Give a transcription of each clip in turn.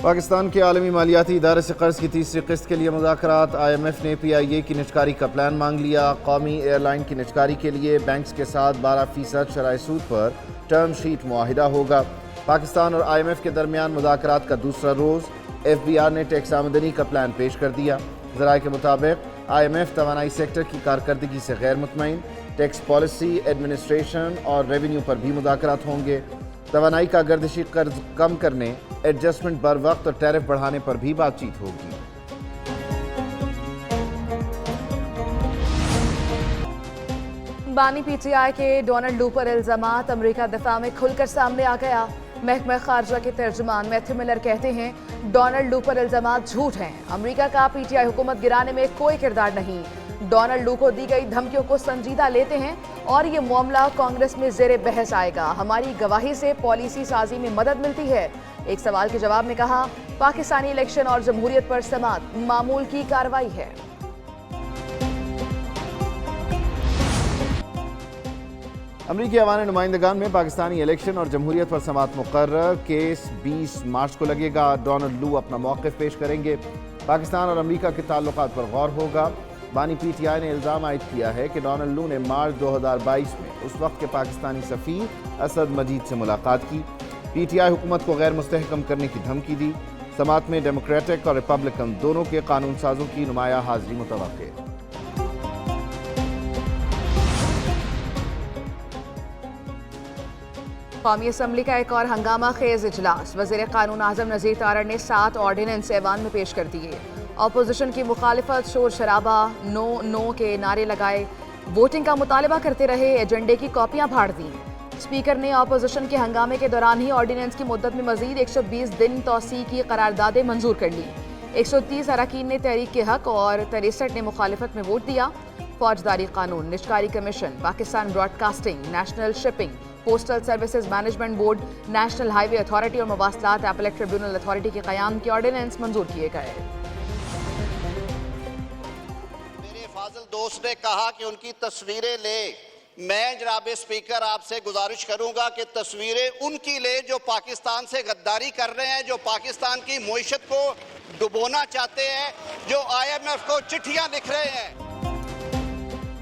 پاکستان کے عالمی مالیاتی ادارے سے قرض کی تیسری قسط کے لیے مذاکرات۔ IMF نے PIA کی نجکاری کا پلان مانگ لیا۔ قومی ایئر لائن کی نجکاری کے لیے بینکس کے ساتھ 12% شرح سود پر ٹرم شیٹ معاہدہ ہوگا۔ پاکستان اور IMF کے درمیان مذاکرات کا دوسرا روز۔ FBR نے ٹیکس آمدنی کا پلان پیش کر دیا۔ ذرائع کے مطابق IMF توانائی سیکٹر کی کارکردگی سے غیر مطمئن۔ ٹیکس پالیسی، ایڈمنسٹریشن اور ریونیو پر بھی مذاکرات ہوں گے۔ توانائی کا گردشی قرض کم کرنے، ایڈجسٹمنٹ بر وقت اور ٹیرف بڑھانے پر بھی بات چیت ہوگی۔ بانی PTI کے ڈونلڈ لو پر الزامات۔ امریکہ دفاع میں کھل کر سامنے آ گیا۔ محکمہ خارجہ کے ترجمان میتھیو ملر کہتے ہیں ڈونلڈ لو پر الزامات جھوٹ ہیں۔ امریکہ کا PTI حکومت گرانے میں کوئی کردار نہیں۔ ڈونلڈ لو کو دی گئی دھمکیوں کو سنجیدہ لیتے ہیں اور یہ معاملہ کانگریس میں زیر بحث آئے گا۔ ہماری گواہی سے پالیسی سازی میں مدد ملتی ہے۔ ایک سوال کے جواب میں کہا پاکستانی الیکشن اور جمہوریت پر سماعت معمول کی کارروائی ہے۔ امریکی ایوان نمائندگان میں پاکستانی الیکشن اور جمہوریت پر سماعت مقرر۔ کیس 20 مارچ کو لگے گا۔ ڈونلڈ لو اپنا موقف پیش کریں گے۔ پاکستان اور امریکہ کے تعلقات پر غور ہوگا۔ بانی PTI نے الزام عائد کیا ہے کہ ڈونلڈ لو نے مارچ 2022 میں اس وقت کے پاکستانی سفیر اسد مجید سے ملاقات کی۔ PTI حکومت کو غیر مستحکم کرنے کی دھمکی دی۔ سماعت میں ڈیموکریٹک اور ریپبلکن دونوں کے قانون سازوں کی نمایاں حاضری متوقع۔ قومی اسمبلی کا ایک اور ہنگامہ خیز اجلاس۔ وزیر قانون اعظم نذیر تارڑ نے 7 آرڈیننس ایوان میں پیش کر دیے۔ اپوزیشن کی مخالفت، شور شرابہ، نو نو کے نعرے لگائے، ووٹنگ کا مطالبہ کرتے رہے، ایجنڈے کی کاپیاں پھاڑ دیں۔ اسپیکر نے اپوزیشن کے ہنگامے کے دوران ہی آرڈیننس کی مدت میں مزید 120 دن توسیع کی قراردادیں منظور کر لی۔ 130 اراکین نے تحریک کے حق اور 63 نے مخالفت میں ووٹ دیا۔ فوجداری قانون، نجکاری کمیشن، Pakistan broadcasting, national shipping, postal services management board, national highway authority اور مواصلات ایپلیٹ ٹریبیونل اتھارٹی کے قیام کے آرڈیننس منظور کیے گئے۔ میرے فاضل دوست نے کہا کہ ان کی تصویریں لے۔ میں جناب اسپیکر آپ سے گزارش کروں گا کہ تصویریں ان کی لے جو پاکستان سے غداری کر رہے ہیں، جو پاکستان کی معیشت کو ڈبونا چاہتے ہیں، جو IMF کو چٹھیاں لکھ رہے ہیں۔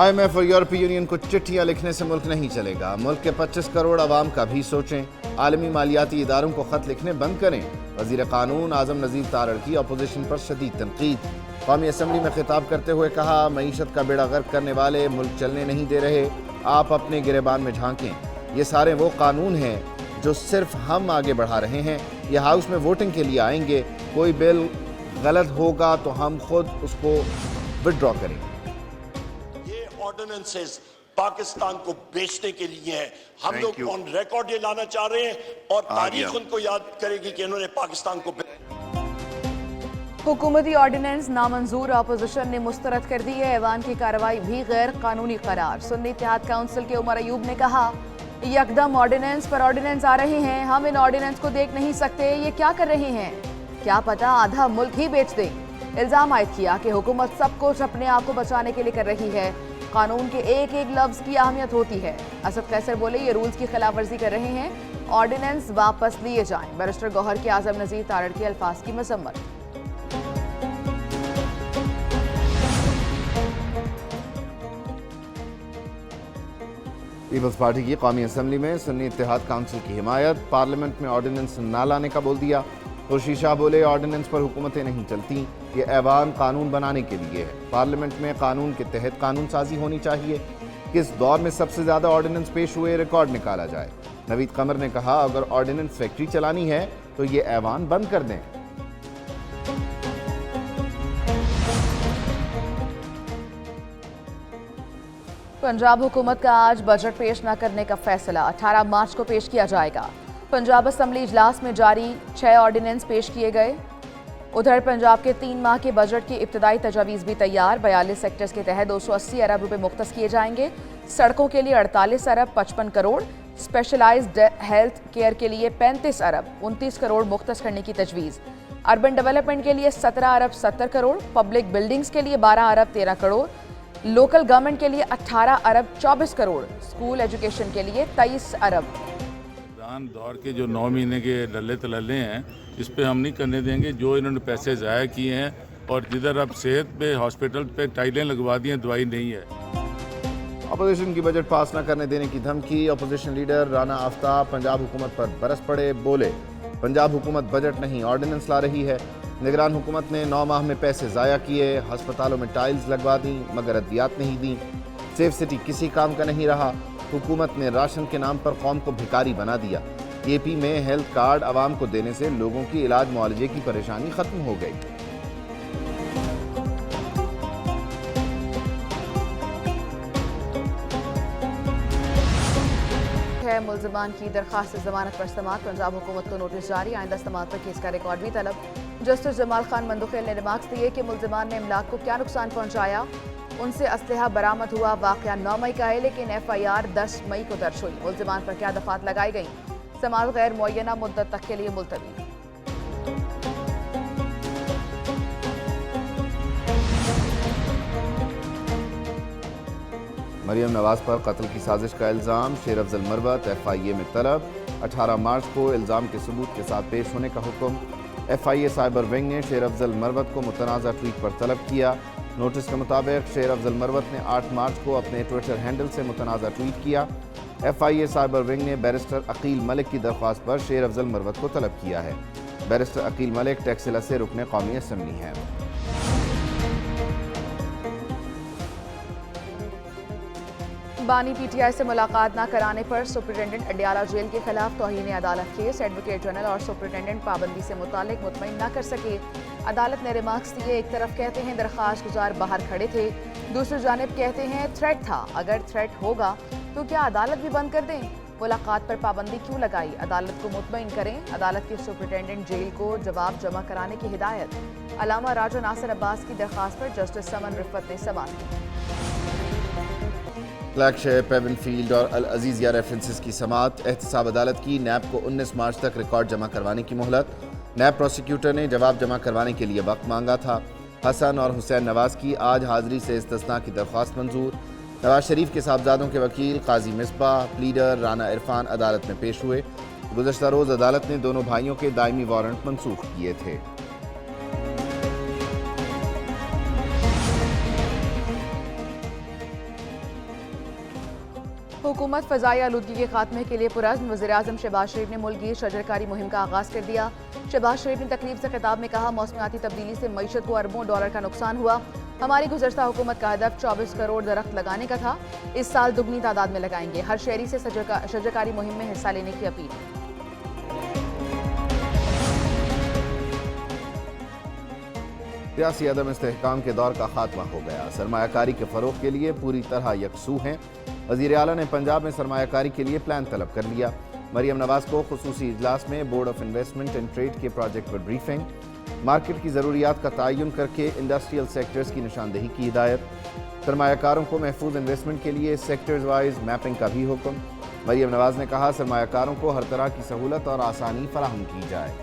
IMF اور یورپی یونین کو چٹھیاں لکھنے سے ملک نہیں چلے گا۔ ملک کے 25 کروڑ عوام کا بھی سوچیں۔ عالمی مالیاتی اداروں کو خط لکھنے بند کریں۔ وزیر قانون اعظم نذیر تارڑ کی اپوزیشن پر شدید تنقید۔ قومی اسمبلی میں خطاب کرتے ہوئے کہا معیشت کا بیڑا غرق کرنے والے ملک چلنے نہیں دے رہے۔ آپ اپنے گریبان میں جھانکیں۔ یہ سارے وہ قانون ہیں جو صرف ہم آگے بڑھا رہے ہیں۔ یہ ہاؤس میں ووٹنگ کے لیے آئیں گے۔ کوئی بل غلط ہوگا تو ہم خود اس کو وڈرا کریں گے۔ آرڈیننسز پاکستان کو بیچنے کے لیے ہیں۔ ہم لوگ آن ریکارڈ یہ لانا چاہ رہے ہیں اور تاریخ ان کو یاد کرے گی کہ انہوں نے پاکستان کو حکومتی آرڈیننس نامنظور، اپوزیشن نے مسترد کر دی ہے۔ ایوان کی کارروائی بھی غیر قانونی قرار۔ سنی اتحاد کونسل کے عمر ایوب نے کہا یکدم آرڈیننس پر آرڈیننس آ رہے ہیں، ہم ان آرڈیننس کو دیکھ نہیں سکتے، یہ کیا کر رہے ہیں، کیا پتہ آدھا ملک ہی بیچ دیں۔ الزام عائد کیا کہ حکومت سب کچھ اپنے آپ کو بچانے کے لیے کر رہی ہے، قانون کے ایک ایک لفظ کی اہمیت ہوتی ہے۔ اسد قیصر بولے یہ رولز کی خلاف ورزی کر رہے ہیں، آرڈیننس واپس لیے جائیں۔ بیرسٹر گوہر کے اعظم نذیر تارڑ کے الفاظ کی مذمت۔ پیپلز پارٹی کی قومی اسمبلی میں سنی اتحاد کونسل کی حمایت۔ پارلیمنٹ میں آرڈیننس نہ لانے کا بول دیا۔ خورشید شاہ بولے آرڈیننس پر حکومتیں نہیں چلتی، یہ ایوان قانون بنانے کے لیے ہے۔ پارلیمنٹ میں قانون کے تحت قانون سازی ہونی چاہیے۔ کس دور میں سب سے زیادہ آرڈیننس پیش ہوئے، ریکارڈ نکالا جائے۔ نوید قمر نے کہا اگر آرڈیننس فیکٹری چلانی ہے تو یہ ایوان بند کر دیں۔ پنجاب حکومت کا آج بجٹ پیش نہ کرنے کا فیصلہ 18 مارچ کو پیش کیا جائے گا۔ پنجاب اسمبلی اجلاس میں جاری 6 آرڈیننس پیش کیے گئے۔ ادھر پنجاب کے 3 ماہ کے بجٹ کی ابتدائی تجاویز بھی تیار۔ 42 سیکٹرز کے تحت 280 ارب روپے مختص کیے جائیں گے۔ سڑکوں کے لیے 48 ارب 55 کروڑ، اسپیشلائزڈ ہیلتھ کیئر کے لیے 35 ارب 29 کروڑ مختص کرنے کی تجویز۔ اربن ڈیولپمنٹ کے لیے 17 ارب 70 کروڑ، پبلک بلڈنگز کے لیے 12 ارب 13 کروڑ، لوکل گورنمنٹ کے لیے 18 ارب 24 کروڑ، اسکول ایجوکیشن کے لیے 23 ارب۔ دور کے جو 9 مہینے کے للے تللے ہیں इस पे हम नहीं करने देंगे। जो इन्होंने पैसे ज़ाया किए हैं और जिधर अब सेहत पे हॉस्पिटल पे टाइलें लगवा दी हैं, दवाई नहीं है। अपोजिशन की बजट पास न करने देने की धमकी। अपोजिशन लीडर राना आफ्ताब पंजाब हुकूमत पर बरस पड़े, बोले पंजाब हुकूमत बजट नहीं ऑर्डिनेंस ला रही है। निगरान हुकूमत ने 9 माह में पैसे ज़ाया किए, अस्पतालों में टाइल्स लगवा दी मगर अद्वियात नहीं दी। सेफ सिटी किसी काम का नहीं रहा। हुकूमत ने राशन के नाम पर कौम को भिखारी बना दिया। एपी में हेल्थ कार्ड आवाम को देने से लोगों की इलाज मुआलजे की परेशानी खत्म हो गई। मुल्ज़िमान की दरख्वास्त जमानत पर समाअत। पंजाब हुकूमत को नोटिस जारी, आइंदा समाअत पर केस का रिकॉर्ड भी तलब। जस्टिस जमाल खान मंदुखेल ने रिमार्क्स दिए कि मुल्ज़िमान ने इमलाक को क्या नुकसान पहुंचाया, उनसे असलहा बरामद हुआ। वाक़या 9 मई का है लेकिन FIR 10 मई को दर्ज हुई। मुल्ज़िमान पर क्या दफात लगाई गई, समाअत गैर मुअय्यना मुद्दत तक के लिए मुलतवी। मरियम नवाज पर कत्ल की साजिश का इल्ज़ाम, शेर अफजल मरवत FIA में तलब। 18 मार्च को इल्ज़ाम के सबूत के साथ पेश होने का हुक्म। FIA साइबर विंग ने शेर अफजल मरवत को मुतनाज़ा ट्वीट पर तलब किया। नोटिस के मुताबिक शेर अफजल मरवत ने 8 मार्च को अपने ट्विटर हैंडल से मुतनाज़ा ट्वीट किया। FIA साइबर विंग ने बैरिस्टर अकील मलिक की दरख्वास्त पर शेर अफजल मरवत को तलब किया है। बैरिस्टर अकील मलिक टैक्सिला से रुकने कौमी असम्बली हैं। बानी PTI से मुलाकात न कराने पर सुप्रिटेंडेंट अडियाला जेल के खिलाफ तौहीन अदालत केस। एडवोकेट जनरल और सुप्रिटेंडेंट पाबंदी से मुतालिक मुतमईन न कर सके। अदालत ने रिमार्क्स दिए, एक तरफ कहते हैं दरख्वास्त गुजार बाहर खड़े थे, दूसरी जानिब कहते हैं थ्रेट था। अगर थ्रेट होगा तो क्या अदालत भी बंद कर दें? मुलाकात पर पाबंदी क्यों लगाई? अदालत को मुतमईन करें। अदालत के सुप्रिटेंडेंट जेल को जवाब जमा कराने की हिदायत। अलामा राजा नासिर अब्बास की दरख्वास्त पर जस्टिस समन रिफत ने समाअत की। फ्लैगशिप, एवनफील्ड और अल अजीज़िया रेफरेंसेस की समाअत। एहतसाब अदालत की नैब को 19 मार्च तक रिकॉर्ड जमा करवाने की मोहलत। नैब प्रोसिक्यूटर ने जवाब जमा करवाने के लिए वक्त मांगा था। हसन और हुसैन नवाज की आज हाजिरी से इस्तिस्ना की दरख्वास्त मंजूर। नवाज शरीफ के साहबजादों के वकील काजी मिसबाह, प्लीडर राना इरफान अदालत में पेश हुए। गुज़श्ता रोज़ अदालत ने दोनों भाइयों के दायमी वारंट मनसूख किए थे। हुकूमत फ़ज़ाई आलूदगी के खात्मे के लिए पुरज़्म। वज़ीर-ए-आज़म शहबाज शरीफ ने मुल्की शजरकारी मुहिम का आगाज़ कर दिया। शहबाज शरीफ ने तकरीब से खिताब में कहा, मौसमियाती तब्दीली से मईशत को अरबों डॉलर का नुकसान हुआ। हमारी गुज़श्ता हुकूमत का हदफ 24 करोड़ दरख्त लगाने का था, इस साल दुगनी तादाद में लगाएंगे। हर शहरी से शजरकारी मुहिम में हिस्सा लेने की अपील। सियासी अदम इस्तेहकाम के दौर का खात्मा हो गया। सरमायाकारी के फ़रोग़ के लिए पूरी तरह यकसू हैं। वज़ीर आला ने पंजाब में सरमायाकारी के लिए प्लान तलब कर लिया। मरियम नवाज को खुसूसी इजलास में board of investment and trade के प्रोजेक्ट पर ब्रीफिंग। मार्केट की ज़रूरियात का तयन करके इंडस्ट्रियल सेक्टर्स की निशानदेही की हिदायत। सरमायाकारों को महफूज इन्वेस्टमेंट के लिए सेक्टर्स वाइज मैपिंग का भी हुक्म। मरियम नवाज ने कहा, सरमायाकारों को हर तरह की सहूलत और आसानी फराहम की जाए।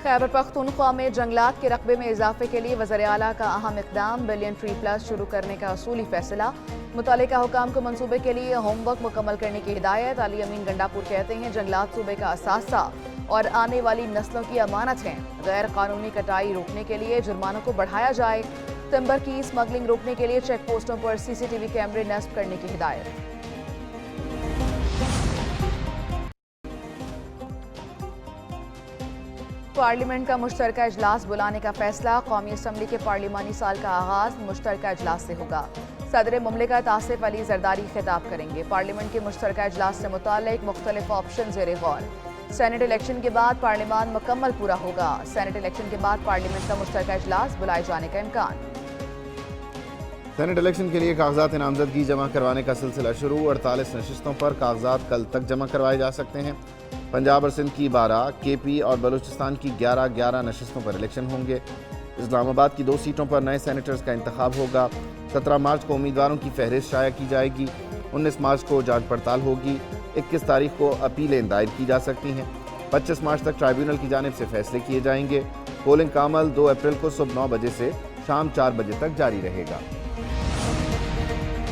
खैबर पख्तूनख्वा में जंगलात के रकबे में इजाफे के लिए वज़ीर आला का अहम इक़दाम। बिलियन ट्री प्लस शुरू करने का असूली फैसला। मुतल्लिका हुकाम को मनसूबे के लिए होमवर्क मुकम्मल करने की हिदायत। अली अमीन गंडापुर कहते हैं, जंगलात सूबे का असासा और आने वाली नस्लों की अमानत हैं। गैर कानूनी कटाई रोकने के लिए जुर्मानों को बढ़ाया जाए। टिम्बर की स्मगलिंग रोकने के लिए चेक पोस्टों पर CCTV कैमरे नस्ब करने की हिदायत। पार्लियामेंट का मुश्तरका इजलास बुलाने का फैसला। कौमी असम्बली के पार्लिमानी साल का आगाज मुश्तरका इजलास से होगा। सदर मुमलिकत आसिफ अली जरदारी खिताब करेंगे। पार्लियामेंट के मुश्तरका इजलास से मुतालिक मुख्तलिफ ऑप्शन ज़ेरे गौर। सेनेट इलेक्शन के बाद पार्लियामान मुकम्मल पूरा होगा। सेनेट इलेक्शन के बाद पार्लियामेंट का मुश्तरका इजलास बुलाए जाने का इम्कान। सेनेट इलेक्शन के लिए कागजात नामजदगी जमा करवाने का सिलसिला शुरू। 48 नशिस्तों पर कागजात कल तक जमा करवाए जा सकते हैं। पंजाब और सिंध की 12, KP और बलूचिस्तान की 11 नशिस्तों पर इलेक्शन होंगे। इस्लामाबाद की 2 सीटों पर नए सेनेटर्स का इंतखाब होगा। 17 मार्च को उम्मीदवारों की फहरिस्त शाया की जाएगी। 19 मार्च को जांच पड़ताल होगी। 21 तारीख को अपीलें दायर की जा सकती हैं। 25 मार्च तक ट्राइब्यूनल की जानिब से फैसले किए जाएंगे। पोलिंग का अमल 2 अप्रैल को सुबह 9 बजे से शाम 4 बजे तक जारी रहेगा।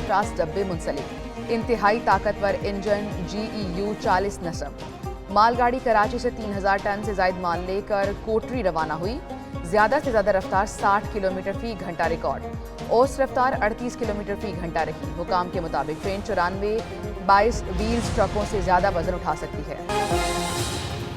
50 डब्बे मुंसलिक। इंतहाई ताकतवर इंजन GEU 40 नस्ब। मालगाड़ी कराची से 3000 टन से जायद माल लेकर कोटरी रवाना हुई। ज़्यादा से ज़्यादा रफ्तार 60 किलोमीटर फी घंटा रिकॉर्ड। औसत रफ्तार 38 किलोमीटर फी घंटा रही। हुकाम के मुताबिक ट्रेन 94 22 व्हील्स ट्रकों से ज़्यादा वजन उठा सकती है।